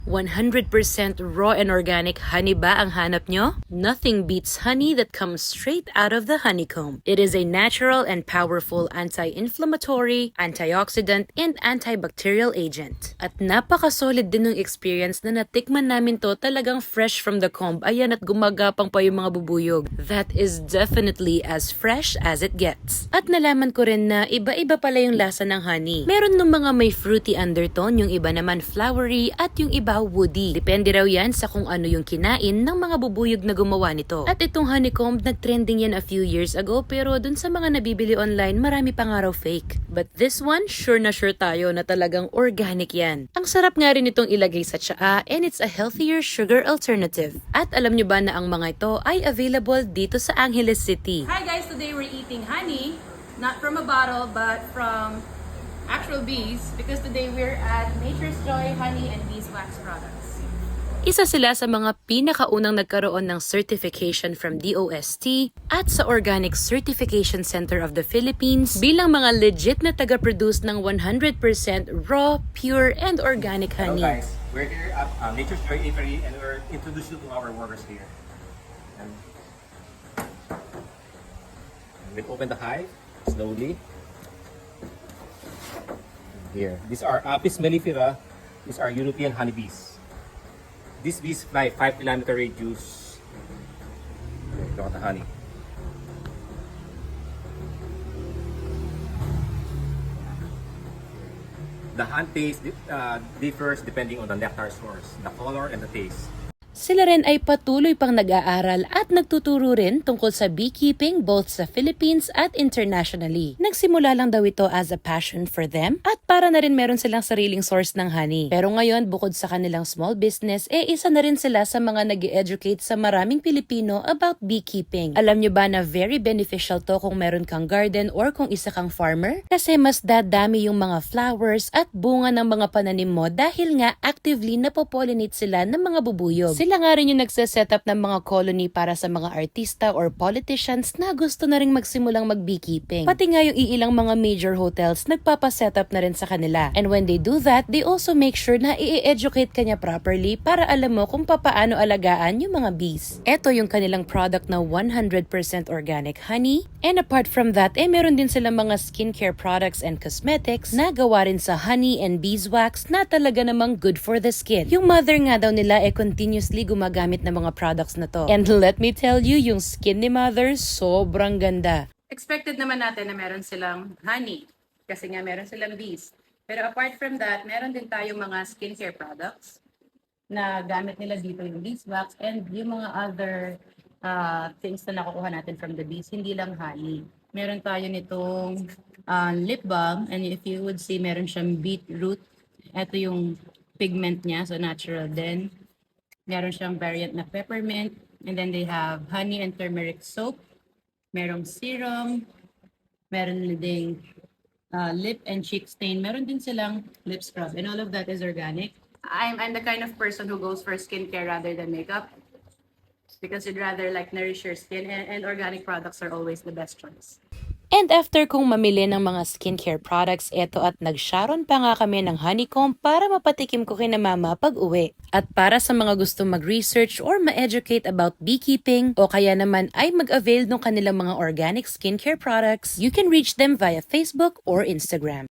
100% raw and organic honey ba ang hanap nyo? Nothing beats honey that comes straight out of the honeycomb. It is a natural and powerful anti-inflammatory, antioxidant, and antibacterial agent. At napaka-solid din ng experience na natikman namin to, talagang fresh from the comb. Ayan, at gumagapang pa yung mga bubuyog. That is definitely as fresh as it gets. At nalaman ko rin na iba-iba pala yung lasa ng honey. Meron ng mga may fruity undertone, yung iba naman flowery, at yung iba woody. Depende raw yan sa kung ano yung kinain ng mga bubuyog na gumawa nito. At itong honeycomb, nag-trending yan a few years ago, pero dun sa mga nabibili online, marami pa nga raw fake. But this one, sure na sure tayo na talagang organic yan. Ang sarap nga rin itong ilagay sa tsaa, and it's a healthier sugar alternative. At alam nyo ba na ang mga ito ay available dito sa Angeles City? Hi guys, today we're eating honey, not from a bottle but from actual bees, because today we're at Nature's Joy Honey and Beeswax Products. Isa sila sa mga pinakaunang nagkaroon ng certification from DOST at sa Organic Certification Center of the Philippines bilang mga legit na taga-produce ng 100% raw, pure, and organic honey. Hello guys, we're here at Nature's Joy Apiary and we're introducing you to our workers here. And we'll open the hive slowly. Here, these are Apis mellifera. These are European honeybees. These bees fly 5-kilometer radius. Look at the honey. The honey taste differs depending on the nectar source, the color, and the taste. Sila rin ay patuloy pang nag-aaral at nagtuturo rin tungkol sa beekeeping both sa Philippines at internationally. Nagsimula lang daw ito as a passion for them at para na rin meron silang sariling source ng honey. Pero ngayon, bukod sa kanilang small business, isa na rin sila sa mga nag-educate sa maraming Pilipino about beekeeping. Alam nyo ba na very beneficial to kung meron kang garden or kung isa kang farmer? Kasi mas dadami yung mga flowers at bunga ng mga pananim mo dahil nga actively napopollinate sila ng mga bubuyog. Sila nga rin yung nagse-setup ng mga colony para sa mga artista or politicians na gusto na rin magsimulang mag-beekeeping. Pati nga yung iilang mga major hotels nagpapasetup na rin sa kanila. And when they do that, they also make sure na i-educate kanya properly para alam mo kung papaano alagaan yung mga bees. Ito yung kanilang product na 100% organic honey. And apart from that, meron din silang mga skincare products and cosmetics na gawa rin sa honey and beeswax na talaga namang good for the skin. Yung mother nga daw nila continuously gumagamit ng mga products na to. And let me tell you, yung skin ni mother, sobrang ganda. Expected naman natin na meron silang honey, kasi nga meron silang bees. Pero apart from that, meron din tayong mga skincare products na gamit nila dito yung beeswax and yung mga other things na nakukuha natin from the bees, hindi lang honey. Meron tayo nitong lip balm, and if you would see, meron siyang beetroot. Ito yung pigment niya, so natural din. Meron siyang variant na peppermint, and then they have honey and turmeric soap. Merong serum, meron ding lip and cheek stain. Meron din silang lip scrub, and all of that is organic. I'm the kind of person who goes for skincare rather than makeup, because you'd rather like nourish your skin, and organic products are always the best choice. And after kong mamili ng mga skincare products, eto at nag-sharon pa nga kami ng honeycomb para mapatikim ko kina mama pag uwi. At para sa mga gusto mag-research or ma-educate about beekeeping o kaya naman ay mag-avail ng kanilang mga organic skincare products, you can reach them via Facebook or Instagram.